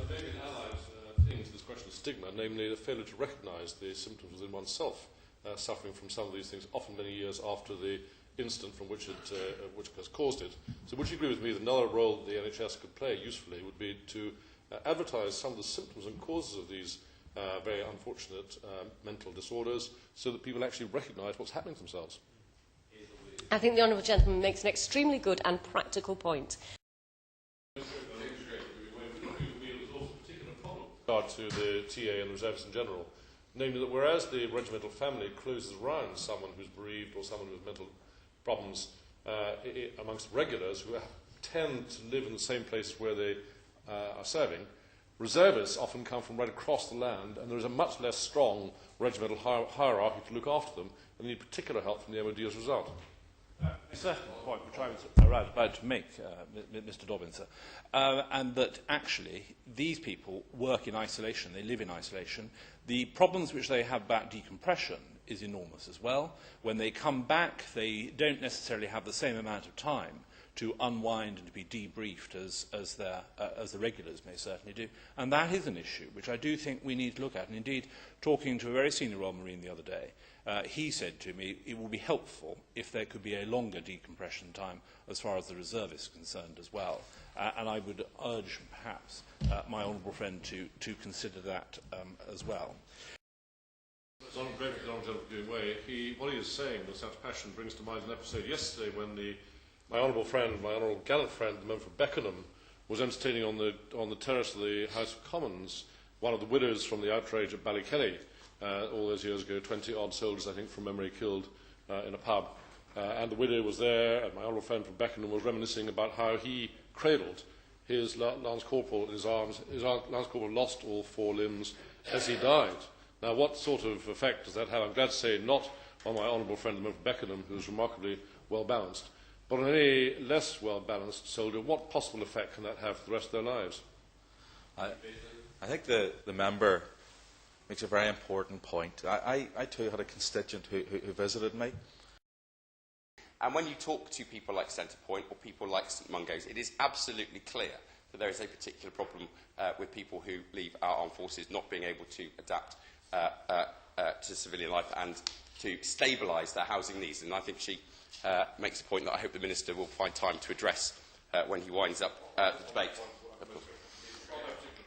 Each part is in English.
maybe an allied thing to this question of stigma, namely the failure to recognise the symptoms within oneself, suffering from some of these things, often many years after the incident from which has caused it. So would you agree with me that another role that the NHS could play usefully would be to advertise some of the symptoms and causes of these very unfortunate mental disorders so that people actually recognise what's happening to themselves? I think the honourable gentleman makes an extremely good and practical point. There's also a particular problem with regard to the TA and reservists in general, namely that whereas the regimental family closes around someone who's bereaved or someone with mental problems amongst regulars who tend to live in the same place where they are serving, reservists often come from right across the land, and there is a much less strong regimental hierarchy to look after them, and need particular help from the MOD as a result. A certain point which I was about to make, Mr. Dobbins, and that actually these people work in isolation, they live in isolation. The problems which they have about decompression is enormous as well. When they come back, they don't necessarily have the same amount of time to unwind and to be debriefed as the regulars may certainly do. And that is an issue which I do think we need to look at. And indeed, talking to a very senior Royal Marine the other day, he said to me it would be helpful if there could be a longer decompression time as far as the reserve is concerned as well. And I would urge, perhaps, my honourable friend to consider that as well. What he is saying with such passion brings to mind an episode yesterday when my honourable friend, my honourable gallant friend, the member for Beckenham, was entertaining on the terrace of the House of Commons one of the widows from the outrage at Ballykelly all those years ago, 20-odd soldiers, I think, from memory, killed in a pub. And the widow was there, and my honourable friend from Beckenham was reminiscing about how he cradled his Lance Corporal in his arms. His Lance Corporal lost all 4 limbs as he died. Now, what sort of effect does that have? I'm glad to say not on my honourable friend, the member for Beckenham, who is remarkably well-balanced, but on any less well-balanced soldier. What possible effect can that have for the rest of their lives? I think the member makes a very important point. I too had a constituent who visited me. And when you talk to people like Centrepoint or people like St Mungo's, it is absolutely clear that there is a particular problem with people who leave our armed forces not being able to adapt to civilian life and to stabilise their housing needs. And I think she makes a point that I hope the Minister will find time to address when he winds up the debate.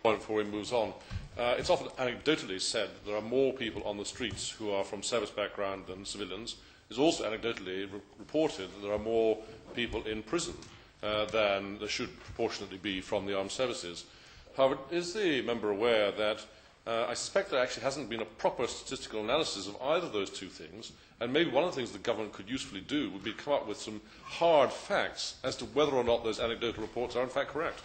Point before he moves on. It's often anecdotally said that there are more people on the streets who are from service background than civilians. It's also anecdotally reported that there are more people in prison than there should proportionately be from the armed services. However, is the member aware that I suspect there actually hasn't been a proper statistical analysis of either of those two things, and maybe one of the things the government could usefully do would be to come up with some hard facts as to whether or not those anecdotal reports are in fact correct?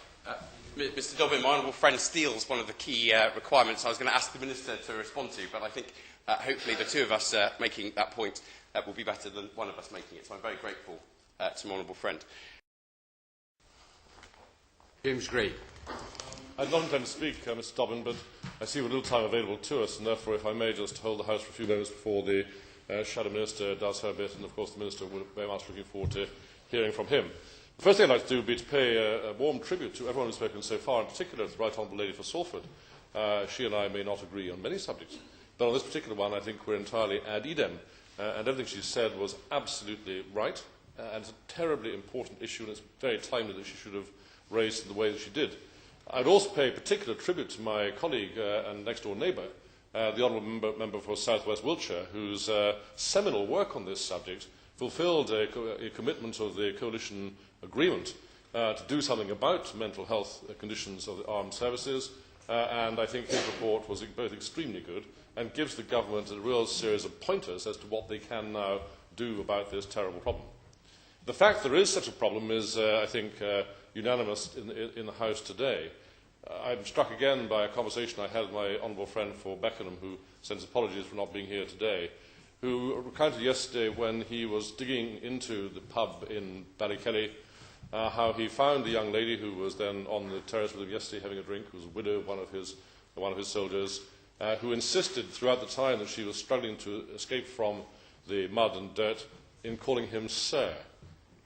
Mr Dobbin, my honourable friend steals one of the key requirements I was going to ask the Minister to respond to, but I think hopefully the two of us making that point will be better than one of us making it. So I'm very grateful to my honourable friend. James Gray. I not intend to speak, Mr Dobbin, but I see what little time available to us, and therefore, if I may just hold the House for a few minutes before the Shadow Minister does her bit, and of course the Minister will very much looking forward to hearing from him. The first thing I'd like to do would be to pay a warm tribute to everyone who's spoken so far, in particular to the Right Honourable Lady for Salford. She and I may not agree on many subjects, but on this particular one I think we're entirely ad idem, and everything she said was absolutely right, and it's a terribly important issue, and it's very timely that she should have raised in the way that she did. I'd also pay particular tribute to my colleague and next-door neighbour, the Honourable Member for South West Wiltshire, whose seminal work on this subject fulfilled a commitment of the coalition agreement to do something about mental health conditions of the armed services, and I think his report was both extremely good and gives the government a real series of pointers as to what they can now do about this terrible problem. The fact there is such a problem is, I think, unanimous in the House today. I'm struck again by a conversation I had with my honourable friend for Beckenham, who sends apologies for not being here today, who recounted yesterday when he was digging into the pub in Ballykelly how he found the young lady who was then on the terrace with him yesterday having a drink, who was a widow of one of his soldiers, who insisted throughout the time that she was struggling to escape from the mud and dirt in calling him Sir.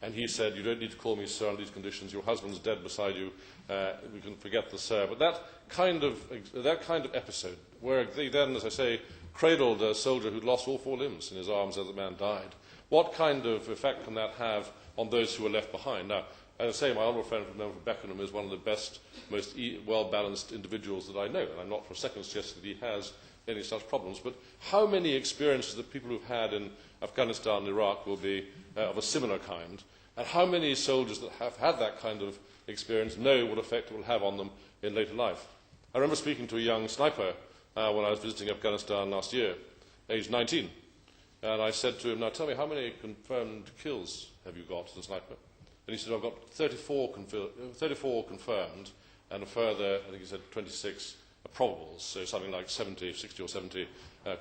And he said, "You don't need to call me sir under these conditions. Your husband's dead beside you. We can forget the sir." But that kind of episode, where they then, as I say, cradled a soldier who'd lost all 4 limbs in his arms as the man died, what kind of effect can that have on those who are left behind? Now, as I say, my honourable friend from Beckenham is one of the best, most well-balanced individuals that I know, and I'm not for a second suggesting that he has any such problems. But how many experiences that people who've had in Afghanistan and Iraq will be of a similar kind, and how many soldiers that have had that kind of experience know what effect it will have on them in later life? I remember speaking to a young sniper when I was visiting Afghanistan last year, aged 19, and I said to him, "Now tell me, how many confirmed kills have you got as a sniper?" And he said, "I've got 34 confirmed, and a further, I think he said 26 probables, so something like 60 or 70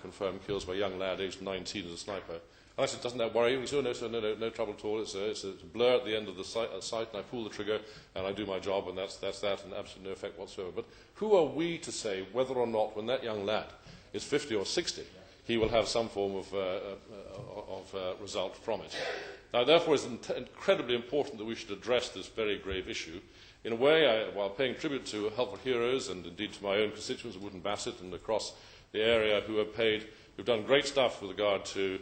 confirmed kills by a young lad aged 19 as a sniper." And I said, "Doesn't that worry you?" He said, "Oh, no, sir, no trouble at all. It's a blur at the end of the sight, and I pull the trigger, and I do my job, and that's that, and absolutely no effect whatsoever." But who are we to say whether or not, when that young lad is 50 or 60, he will have some form of result from it? Now, therefore, it's incredibly important that we should address this very grave issue. In a way, while paying tribute to helpful heroes, and indeed to my own constituents of Wootton Bassett and across the area who've done great stuff with regard to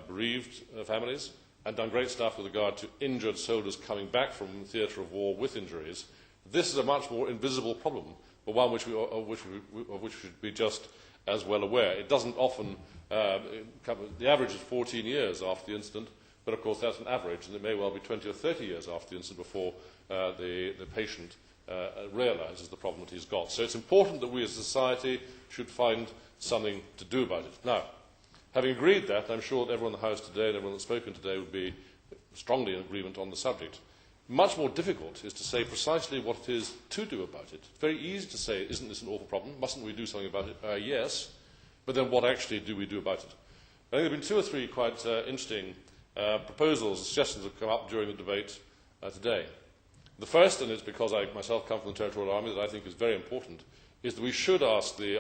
bereaved families, and done great stuff with regard to injured soldiers coming back from the theatre of war with injuries, this is a much more invisible problem, but one of which we should be just as well aware. It doesn't often the average is 14 years after the incident, but of course that's an average, and it may well be 20 or 30 years after the incident before the patient realises the problem that he's got. So it's important that we as a society should find something to do about it. Now, having agreed that, I'm sure that everyone in the House today and everyone that's spoken today would be strongly in agreement on the subject. Much more difficult is to say precisely what it is to do about it. It's very easy to say, "Isn't this an awful problem? Mustn't we do something about it?" Yes, but then what actually do we do about it? I think there have been 2 or 3 quite interesting proposals and suggestions that have come up during the debate today. The first, and it's because I myself come from the Territorial Army, that I think is very important, is that we should ask the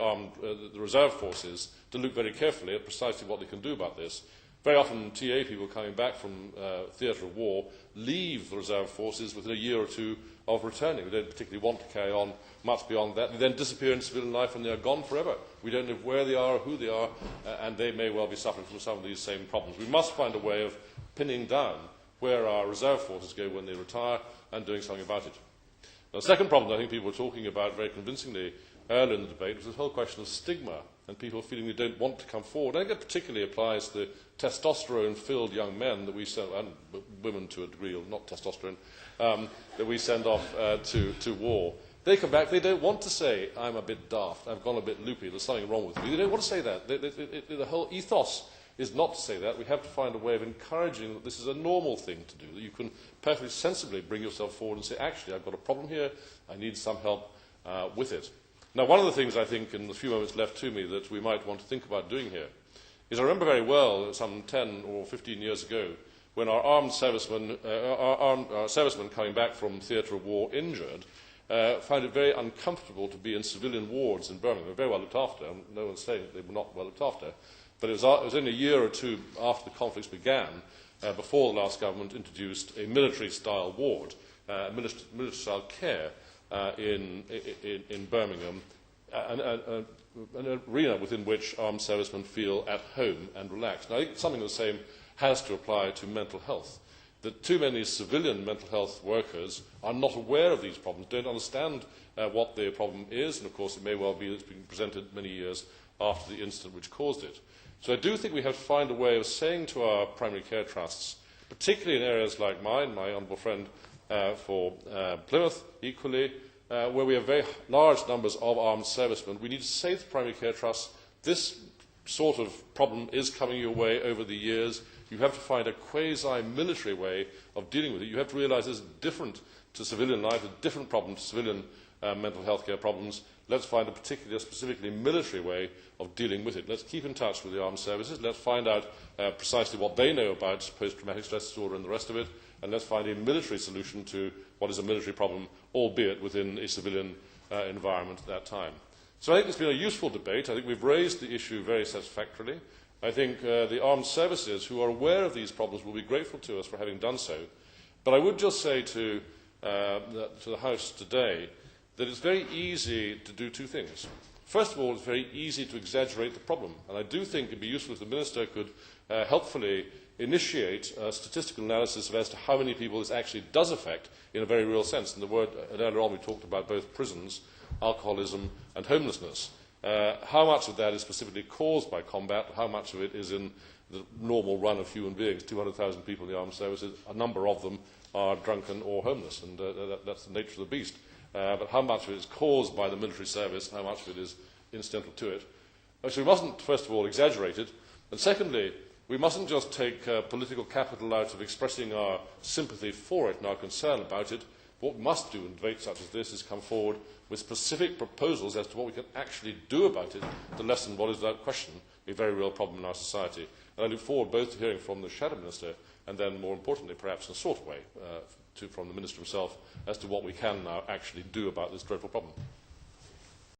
reserve forces to look very carefully at precisely what they can do about this. Very often TA people coming back from theatre of war leave the reserve forces within a year or 2 of returning. They don't particularly want to carry on much beyond that. They then disappear in civilian life and they are gone forever. We don't know where they are or who they are, and they may well be suffering from some of these same problems. We must find a way of pinning down where our reserve forces go when they retire and doing something about it. Now, the second problem that I think people were talking about very convincingly earlier in the debate was this whole question of stigma and people feeling they don't want to come forward. I think it particularly applies to testosterone-filled young men that we send, and women to a degree, or not testosterone, that we send off to war. They come back, they don't want to say, "I'm a bit daft, I've gone a bit loopy, there's something wrong with me." They don't want to say that. The whole ethos is not to say that. We have to find a way of encouraging that this is a normal thing to do, that you can perfectly sensibly bring yourself forward and say, "Actually, I've got a problem here, I need some help with it." Now, one of the things I think in the few moments left to me that we might want to think about doing here is I remember very well some 10 or 15 years ago when our armed servicemen coming back from theatre of war injured found it very uncomfortable to be in civilian wards in Birmingham. They were very well looked after. No one's saying that they were not well looked after. But it was only a year or 2 after the conflicts began before the last government introduced a military-style ward, military-style care in Birmingham, an arena within which armed servicemen feel at home and relaxed. Now, I think something of the same has to apply to mental health. That too many civilian mental health workers are not aware of these problems, don't understand what their problem is, and of course it may well be that it's been presented many years after the incident which caused it. So I do think we have to find a way of saying to our primary care trusts, particularly in areas like mine, my honourable friend for Plymouth equally, where we have very large numbers of armed servicemen, we need to say to the primary care trusts, this sort of problem is coming your way over the years. You have to find a quasi-military way of dealing with it. You have to realise it's different to civilian life, a different problem to civilian mental health care problems. Let's find a particular, specifically military way of dealing with it. Let's keep in touch with the armed services. Let's find out precisely what they know about post-traumatic stress disorder and the rest of it. And let's find a military solution to what is a military problem, albeit within a civilian environment at that time. So I think it's been a useful debate. I think we've raised the issue very satisfactorily. I think the armed services who are aware of these problems will be grateful to us for having done so. But I would just say to the House today that it's very easy to do two things. First of all, it's very easy to exaggerate the problem, and I do think it would be useful if the Minister could helpfully initiate a statistical analysis as to how many people this actually does affect in a very real sense. And earlier on we talked about both prisons, alcoholism and homelessness. How much of that is specifically caused by combat, how much of it is in the normal run of human beings? 200,000 people in the armed services, a number of them are drunken or homeless, and that's the nature of the beast. But how much of it is caused by the military service and how much of it is incidental to it? So we mustn't, first of all, exaggerate it. And secondly, we mustn't just take political capital out of expressing our sympathy for it and our concern about it. What we must do in debates such as this is come forward with specific proposals as to what we can actually do about it to lessen what is, without question, a very real problem in our society. And I look forward both to hearing from the Shadow Minister and then, more importantly, perhaps in a sort of way, from the Minister himself as to what we can now actually do about this dreadful problem.